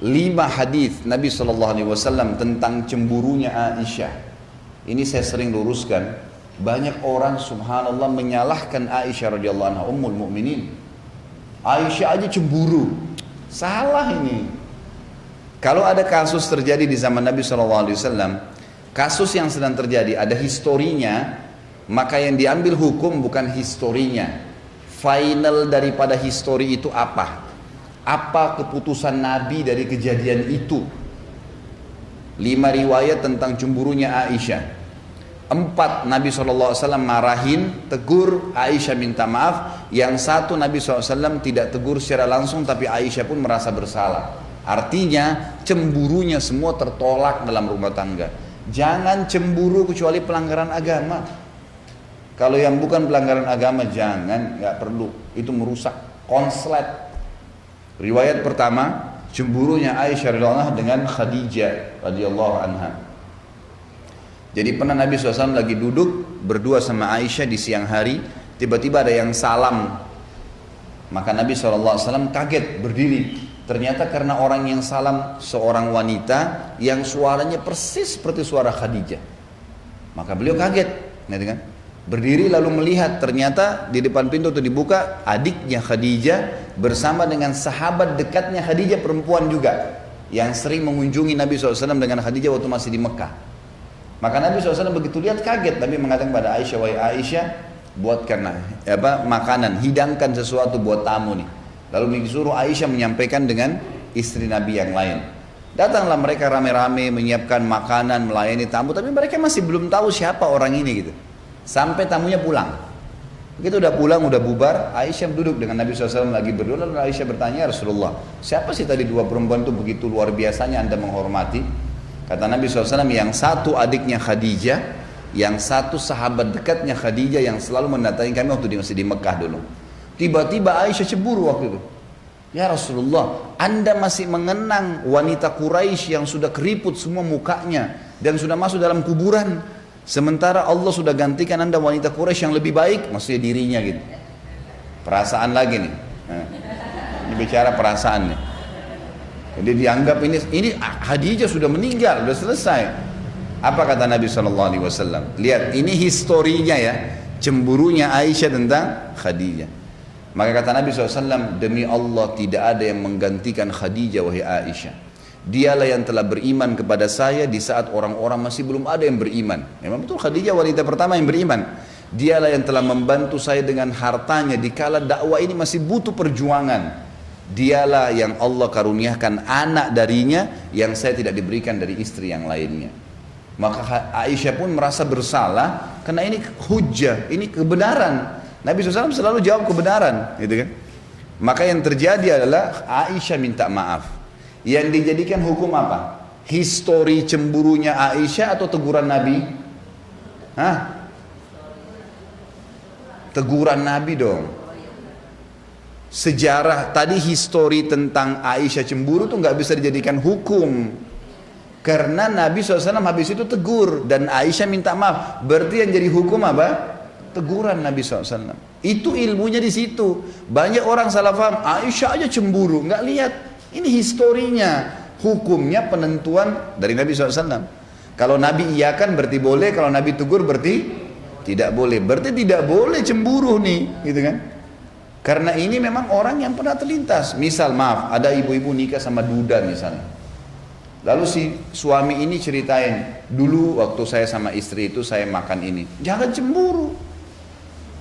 5 hadis Nabi SAW tentang cemburunya Aisyah. Ini saya sering luruskan. Banyak orang subhanallah menyalahkan Aisyah radhiyallahu anha ummul mukminin. Aisyah aja cemburu. Salah ini. Kalau ada kasus terjadi di zaman Nabi SAW, kasus yang sedang terjadi ada historinya, maka yang diambil hukum bukan historinya. Final daripada histori itu apa? Apa keputusan Nabi dari kejadian itu? 5 riwayat tentang cemburunya Aisyah. 4 Nabi SAW marahin, tegur, Aisyah minta maaf. Yang 1 Nabi SAW tidak tegur secara langsung, tapi Aisyah pun merasa bersalah. Artinya cemburunya semua tertolak dalam rumah tangga. Jangan cemburu kecuali pelanggaran agama. Kalau yang bukan pelanggaran agama jangan, nggak perlu. Itu merusak konslet. Riwayat pertama, cemburunya Aisyah radhiyallahu anha dengan Khadijah radhiyallahu anha. Jadi pernah Nabi SAW lagi duduk berdua sama Aisyah di siang hari, tiba-tiba ada yang salam. Maka Nabi SAW kaget berdiri. Ternyata karena orang yang salam seorang wanita yang suaranya persis seperti suara Khadijah. Maka beliau kaget, gitu kan? Berdiri lalu melihat, ternyata di depan pintu itu dibuka, adiknya Khadijah bersama dengan sahabat dekatnya Khadijah perempuan juga, yang sering mengunjungi Nabi SAW dengan Khadijah waktu masih di Mekah. Maka Nabi SAW begitu lihat kaget, Nabi mengatakan kepada Aisyah, wahai Aisyah, buatkan makanan, hidangkan sesuatu buat tamu nih. Lalu disuruh Aisyah menyampaikan dengan istri Nabi yang lain. Datanglah mereka rame-rame menyiapkan makanan, melayani tamu, tapi mereka masih belum tahu siapa orang ini gitu. Sampai tamunya pulang. Begitu udah pulang, udah bubar, Aisyah duduk dengan Nabi SAW lagi berdua. Lalu Aisyah bertanya, Rasulullah, siapa sih tadi 2 perempuan itu begitu luar biasanya Anda menghormati? Kata Nabi SAW, yang satu adiknya Khadijah, yang satu sahabat dekatnya Khadijah yang selalu mendatangi kami waktu masih di Mekah dulu. Tiba-tiba Aisyah cemburu waktu itu. Ya Rasulullah, Anda masih mengenang wanita Quraisy yang sudah keriput semua mukanya dan sudah masuk dalam kuburan. Sementara Allah sudah gantikan Anda wanita Quraisy yang lebih baik, maksudnya dirinya gitu. Perasaan lagi nih. Ini bicara perasaan nih. Jadi dianggap ini Khadijah sudah meninggal, sudah selesai. Apa kata Nabi SAW? Lihat, ini historinya ya, cemburunya Aisyah tentang Khadijah. Maka kata Nabi SAW, demi Allah tidak ada yang menggantikan Khadijah wahai Aisyah. Dialah yang telah beriman kepada saya di saat orang-orang masih belum ada yang beriman. Memang betul Khadijah wanita pertama yang beriman. Dialah yang telah membantu saya dengan hartanya dikala dakwah ini masih butuh perjuangan. Dialah yang Allah karuniakan anak darinya yang saya tidak diberikan dari istri yang lainnya. Maka Aisyah pun merasa bersalah karena ini hujjah, ini kebenaran. Nabi SAW selalu jawab kebenaran, gitu kan? Maka yang terjadi adalah Aisyah minta maaf. Yang dijadikan hukum apa? Histori cemburunya Aisyah atau teguran Nabi? Hah? Teguran Nabi dong. Sejarah tadi histori tentang Aisyah cemburu tuh nggak bisa dijadikan hukum. Karena Nabi SAW habis itu tegur dan Aisyah minta maaf. Berarti yang jadi hukum apa? Teguran Nabi SAW. Itu ilmunya di situ. Banyak orang salah paham. Aisyah aja cemburu, nggak lihat. Ini historinya, hukumnya penentuan dari Nabi SAW. Kalau Nabi iyakan berarti boleh, kalau Nabi tegur berarti tidak boleh. Berarti tidak boleh cemburu nih, gitu kan? Karena ini memang orang yang pernah terlintas. Misal maaf, ada ibu-ibu nikah sama duda misalnya. Lalu si suami ini ceritain, dulu waktu saya sama istri itu saya makan ini. Jangan cemburu.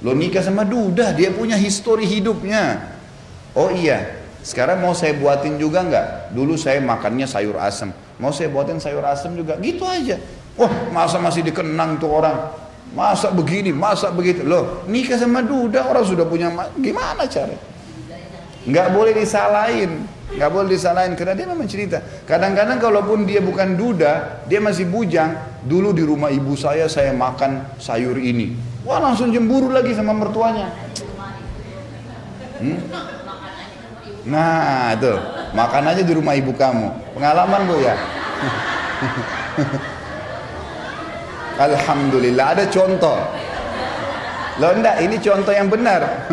Lo nikah sama duda, dia punya histori hidupnya. Oh iya. Sekarang mau saya buatin juga enggak? Dulu saya makannya sayur asem. Mau saya buatin sayur asem juga? Gitu aja. Wah, masa masih dikenang tuh orang? Masa begini, masa begitu? Loh, nikah sama duda orang sudah punya, gimana cara? Enggak boleh disalahin. Enggak boleh disalahin karena dia memang cerita. Kadang-kadang kalaupun dia bukan duda, dia masih bujang. Dulu di rumah ibu saya makan sayur ini. Wah, langsung cemburu lagi sama mertuanya. Nah itu makan aja di rumah ibu kamu. Pengalaman bu ya. Alhamdulillah ada contoh. Loh enggak, ini contoh yang benar.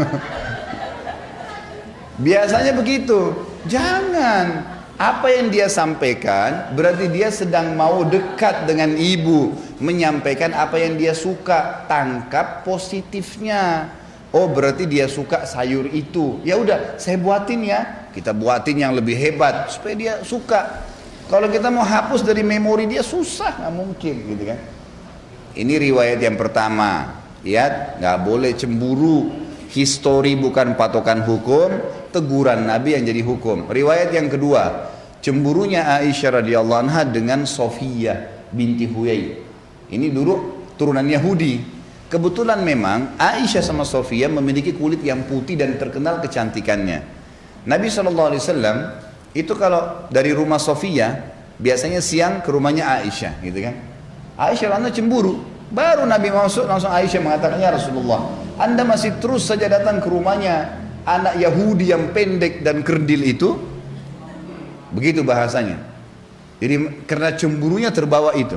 Biasanya begitu. Jangan. Apa yang dia sampaikan berarti dia sedang mau dekat dengan ibu, menyampaikan apa yang dia suka, tangkap positifnya. Oh berarti dia suka sayur itu, ya udah saya buatin ya, kita buatin yang lebih hebat supaya dia suka. Kalau kita mau hapus dari memori dia susah, nggak mungkin gitu kan. Ini riwayat yang pertama, ya nggak boleh cemburu. Histori bukan patokan hukum, teguran Nabi yang jadi hukum. Riwayat yang kedua, cemburunya Aisyah radhiyallahu anha dengan Sofiyah binti Huyai. Ini dulu turunan Yahudi. Kebetulan memang Aisyah sama Sofiyah memiliki kulit yang putih dan terkenal kecantikannya. Nabi SAW itu kalau dari rumah Sofiyah biasanya siang ke rumahnya Aisyah, gitu kan? Aisyah radhiyallahu cemburu. Baru Nabi masuk langsung Aisyah mengatakan, ya Rasulullah, Anda masih terus saja datang ke rumahnya anak Yahudi yang pendek dan kerdil itu. Begitu bahasanya. Jadi karena cemburunya terbawa itu.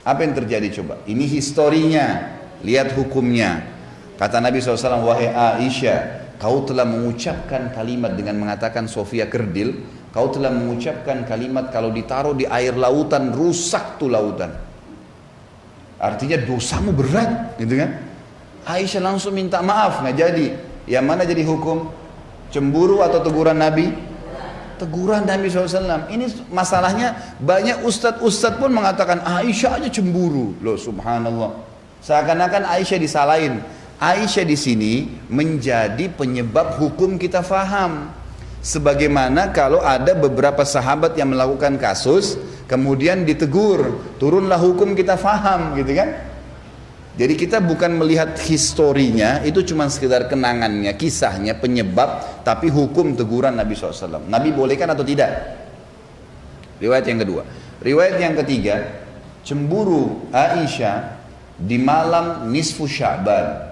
Apa yang terjadi coba? Ini historinya, lihat hukumnya. Kata Nabi SAW, wahai Aisyah, kau telah mengucapkan kalimat dengan mengatakan Sofia kerdil. Kau telah mengucapkan kalimat kalau ditaruh di air lautan, rusak tuh lautan. Artinya dosamu berat, gitu kan? Aisyah langsung minta maaf, nggak jadi. Yang mana jadi hukum? Cemburu atau teguran Nabi? Teguran Nabi SAW. Ini masalahnya banyak ustadz-ustadz pun mengatakan Aisyah aja cemburu. Loh subhanallah. Seakan-akan Aisyah disalahin. Aisyah di sini menjadi penyebab hukum kita faham. Sebagaimana kalau ada beberapa sahabat yang melakukan kasus, kemudian ditegur, turunlah hukum kita faham, gitu kan? Jadi kita bukan melihat historinya, itu cuma sekedar kenangannya, kisahnya, penyebab, tapi hukum teguran Nabi SAW. Nabi bolehkan atau tidak? Riwayat yang kedua. Riwayat yang ketiga, cemburu Aisyah di malam nisfu Sya'ban.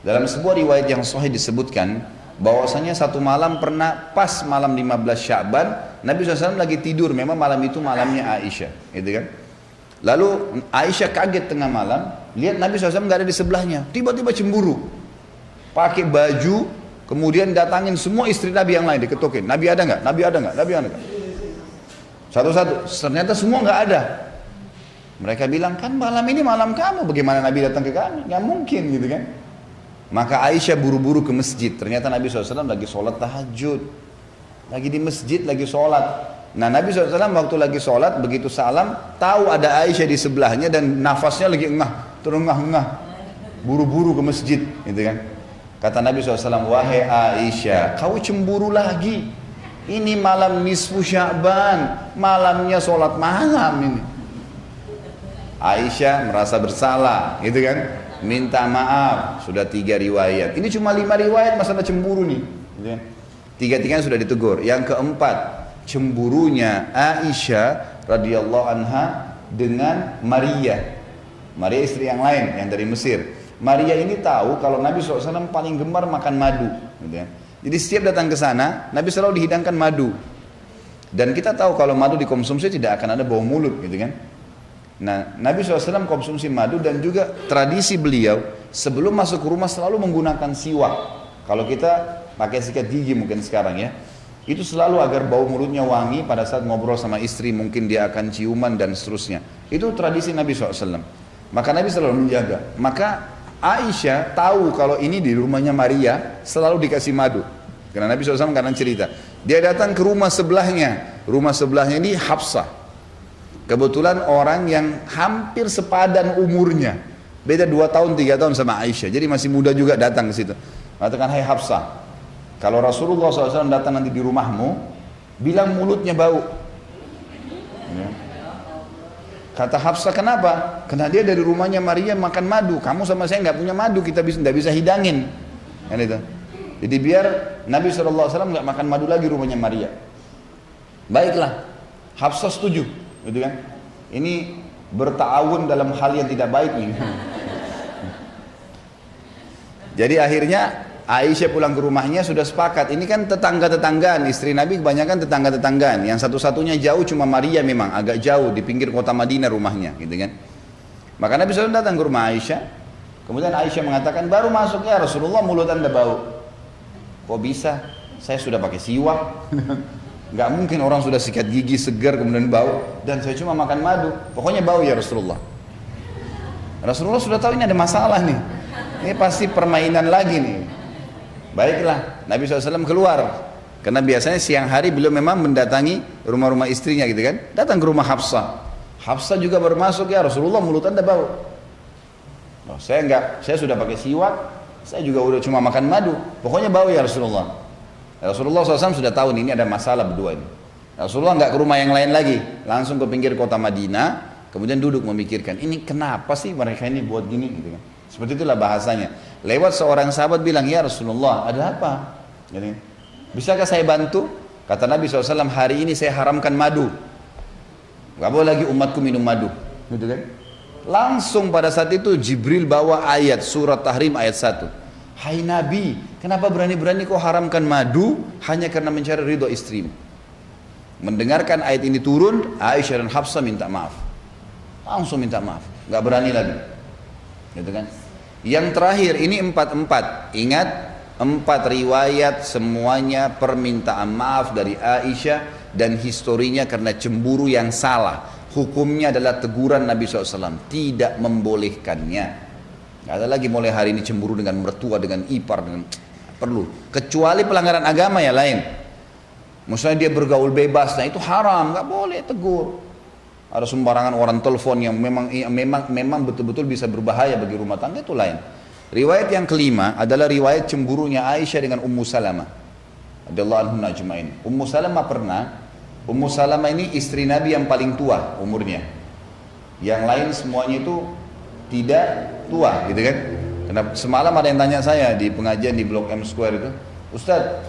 Dalam sebuah riwayat yang sahih disebutkan, bahwasanya satu malam pernah pas malam 15 Sya'ban, Nabi SAW lagi tidur, memang malam itu malamnya Aisyah, gitu kan? Lalu Aisyah kaget tengah malam, lihat Nabi SAW nggak ada di sebelahnya, tiba-tiba cemburu, pakai baju, kemudian datangin semua istri Nabi yang lain, diketukin, Nabi ada nggak? Nabi ada nggak? Nabi ada nggak? Satu-satu, ternyata semua nggak ada. Mereka bilang, kan malam ini malam kamu, bagaimana Nabi datang ke kami? Nggak mungkin, gitu kan? Maka Aisyah buru-buru ke masjid. Ternyata Nabi SAW lagi sholat tahajud, lagi di masjid, lagi sholat. Nah Nabi SAW waktu lagi sholat, begitu salam, tahu ada Aisyah di sebelahnya dan nafasnya lagi engah, terengah-engah, buru-buru ke masjid, gitu kan? Kata Nabi SAW, wahai Aisyah, kau cemburu lagi. Ini malam nisfu Sya'ban, malamnya sholat malam ini. Aisyah merasa bersalah, gitu kan? Minta maaf. Sudah 3 riwayat. Ini cuma 5 riwayat masalah cemburu nih, gitu kan? 3-tiganya sudah ditegur. Yang keempat, cemburunya Aisyah radhiyallahu anha dengan Maria. Maria istri yang lain yang dari Mesir. Maria ini tahu kalau Nabi SAW paling gemar makan madu, gitu kan? Jadi setiap datang ke sana, Nabi selalu dihidangkan madu. Dan kita tahu kalau madu dikonsumsi tidak akan ada bau mulut, gitu kan? Nah, Nabi SAW konsumsi madu dan juga tradisi beliau sebelum masuk ke rumah selalu menggunakan siwak. Kalau kita pakai sikat gigi mungkin sekarang ya, itu selalu agar bau mulutnya wangi pada saat ngobrol sama istri, mungkin dia akan ciuman dan seterusnya. Itu tradisi Nabi SAW. Maka Nabi selalu menjaga. Maka Aisyah tahu kalau ini di rumahnya Maria selalu dikasih madu. Karena Nabi SAW kadang cerita, dia datang ke rumah sebelahnya ini Hafsah. Kebetulan orang yang hampir sepadan umurnya, beda 2 tahun 3 tahun sama Aisyah, jadi masih muda juga datang ke situ. Mengatakan, hai Hafsah, kalau Rasulullah SAW datang nanti di rumahmu, bilang mulutnya bau. Ya. Kata Hafsah, kenapa? Karena dia dari rumahnya Maria makan madu, kamu sama saya nggak punya madu, kita tidak bisa hidangin. Kan itu. Jadi biar Nabi SAW nggak makan madu lagi rumahnya Maria. Baiklah, Hafsah setuju. Gitu kan? Ini bertawun dalam hal yang tidak baik ini. Jadi akhirnya Aisyah pulang ke rumahnya sudah sepakat. Ini kan tetangga-tetanggaan, istri Nabi kebanyakan tetangga-tetanggaan. Yang satu-satunya jauh cuma Maria, memang agak jauh di pinggir kota Madinah rumahnya, gitu kan? Maka Nabi SAW datang ke rumah Aisyah. Kemudian Aisyah mengatakan, baru masuk ya Rasulullah mulut anda bau. Kok bisa? Saya sudah pakai siwak. Nggak mungkin orang sudah sikat gigi segar kemudian bau, dan saya cuma makan madu, pokoknya bau ya Rasulullah. Rasulullah sudah tahu ini ada masalah nih, ini pasti permainan lagi nih. Baiklah, Nabi SAW keluar, karena biasanya siang hari beliau memang mendatangi rumah-rumah istrinya gitu kan, datang ke rumah Hafsah. Hafsah juga baru masuk, ya Rasulullah mulut anda bau. Oh, saya sudah pakai siwak, saya juga udah cuma makan madu, pokoknya bau ya Rasulullah. Rasulullah SAW sudah tahu nih, ini ada masalah berdua ini. Rasulullah nggak ke rumah yang lain lagi, langsung ke pinggir kota Madinah, kemudian duduk memikirkan, ini kenapa sih mereka ini buat gini gitu kan. Seperti itulah bahasanya. Lewat seorang sahabat bilang, ya Rasulullah, ada apa? Jadi, bisakah saya bantu? Kata Nabi SAW, hari ini saya haramkan madu. Gak boleh lagi umatku minum madu. Gitu kan? Langsung pada saat itu Jibril bawa ayat surat Tahrim ayat 1. Hai Nabi, kenapa berani-berani kau haramkan madu hanya karena mencari ridho istrimu? Mendengarkan ayat ini turun, Aisyah dan Hafsah minta maaf. Langsung minta maaf, gak berani lagi. Gitu kan? Yang terakhir ini 4 Ingat, 4 riwayat semuanya permintaan maaf dari Aisyah dan historinya karena cemburu yang salah. Hukumnya adalah teguran Nabi SAW, tidak membolehkannya. Gak ada lagi mulai hari ini cemburu dengan mertua, dengan ipar, dengan perlu. Kecuali pelanggaran agama ya lain. Misalnya dia bergaul bebas, nah itu haram, gak boleh tegur. Ada sembarangan orang telepon yang memang betul-betul bisa berbahaya bagi rumah tangga, itu lain. Riwayat yang kelima adalah riwayat cemburunya Aisyah dengan Ummu Salamah radhiyallahu anha ajmain. Ummu Salamah ini istri Nabi yang paling tua umurnya. Yang lain semuanya itu tidak tua, gitu kan? Karena semalam ada yang tanya saya di pengajian di Blok M Square itu, Ustadz,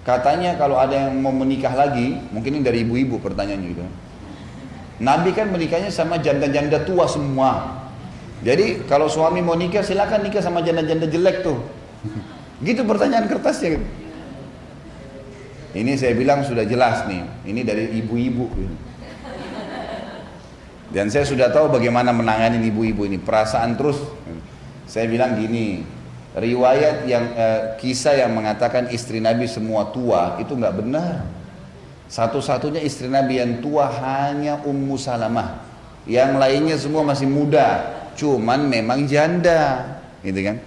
katanya kalau ada yang mau menikah lagi, mungkin ini dari ibu-ibu pertanyaannya gitu. Nabi kan menikahnya sama janda-janda tua semua. Jadi kalau suami mau nikah, silakan nikah sama janda-janda jelek tuh. Gitu pertanyaan kertasnya gitu. Ini saya bilang sudah jelas nih, ini dari ibu-ibu gitu. Dan saya sudah tahu bagaimana menangani ibu-ibu ini, perasaan terus. Saya bilang gini, riwayat yang kisah yang mengatakan istri Nabi semua tua itu nggak benar. Satu-satunya istri Nabi yang tua hanya Ummu Salamah. Yang lainnya semua masih muda, cuman memang janda, gitu kan?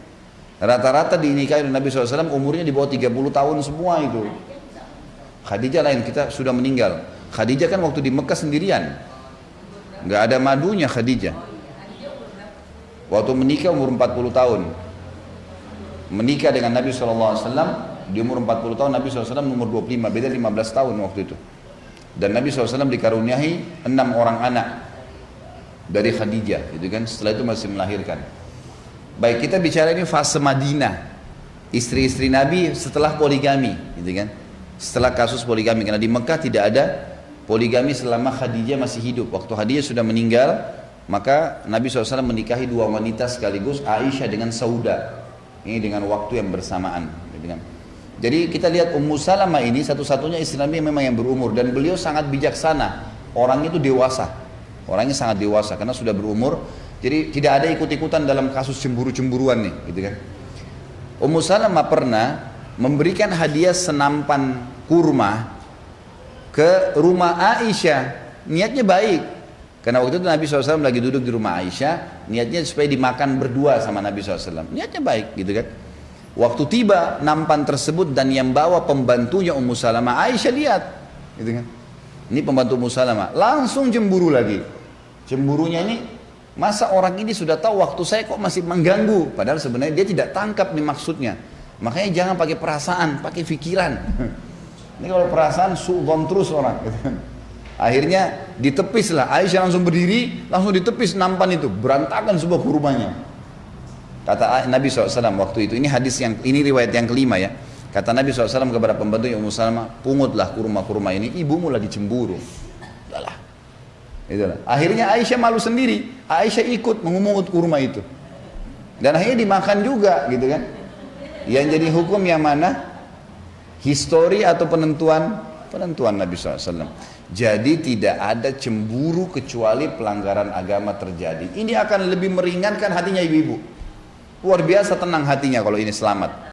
Rata-rata dinikahi oleh Nabi SAW umurnya di bawah 30 tahun semua itu. Khadijah lain, kita sudah meninggal. Khadijah kan waktu di Mekah sendirian, nggak ada madunya Khadijah. Waktu menikah umur 40 tahun. Menikah dengan Nabi SAW di umur 40 tahun, Nabi SAW umur 25, beda 15 tahun waktu itu. Dan Nabi SAW dikaruniai 6 orang anak dari Khadijah, gitu kan? Setelah itu masih melahirkan. Baik, kita bicara ini fase Madinah, istri-istri Nabi setelah poligami, gitu kan? Setelah kasus poligami, karena di Mekah tidak ada poligami selama Khadijah masih hidup. Waktu Khadijah sudah meninggal, maka Nabi SAW menikahi 2 wanita sekaligus, Aisyah dengan Sauda. Ini dengan waktu yang bersamaan, gitu kan? Jadi kita lihat Ummu Salamah ini satu-satunya istri Nabi memang yang berumur, dan beliau sangat bijaksana. Orangnya itu dewasa, orangnya sangat dewasa karena sudah berumur. Jadi tidak ada ikut-ikutan dalam kasus cemburu-cemburuan nih, gitu kan. Ummu Salamah pernah memberikan hadiah senampan kurma ke rumah Aisyah. Niatnya baik, karena waktu itu Nabi SAW lagi duduk di rumah Aisyah, niatnya supaya dimakan berdua sama Nabi SAW. Niatnya baik, gitu kan. Waktu tiba nampan tersebut dan yang bawa pembantunya Ummu Salamah, Aisyah lihat, gitu kan. Ini pembantu Ummu Salamah, langsung cemburu lagi. Cemburunya ini, masa orang ini sudah tahu waktu saya kok masih mengganggu, padahal sebenarnya dia tidak tangkap nih maksudnya. Makanya jangan pakai perasaan, pakai pikiran. Ini kalau perasaan suudzon terus orang, gitu kan. Akhirnya ditepis lah, Aisyah langsung berdiri, langsung ditepis nampan itu, berantakan sebuah kurmanya. Kata Nabi SAW waktu itu, ini hadis yang, ini riwayat yang kelima ya. Kata Nabi SAW kepada pembantu Ummu Salamah, pungutlah kurma-kurma ini, ibumu lagi cemburu. Udahlah. Itulah. Akhirnya Aisyah malu sendiri, Aisyah ikut mengumungut kurma itu. Dan akhirnya dimakan juga, gitu kan. Yang jadi hukum yang mana? Histori atau penentuan Nabi SAW. Jadi tidak ada cemburu kecuali pelanggaran agama terjadi. Ini akan lebih meringankan hatinya ibu-ibu. Luar biasa tenang hatinya kalau ini selamat.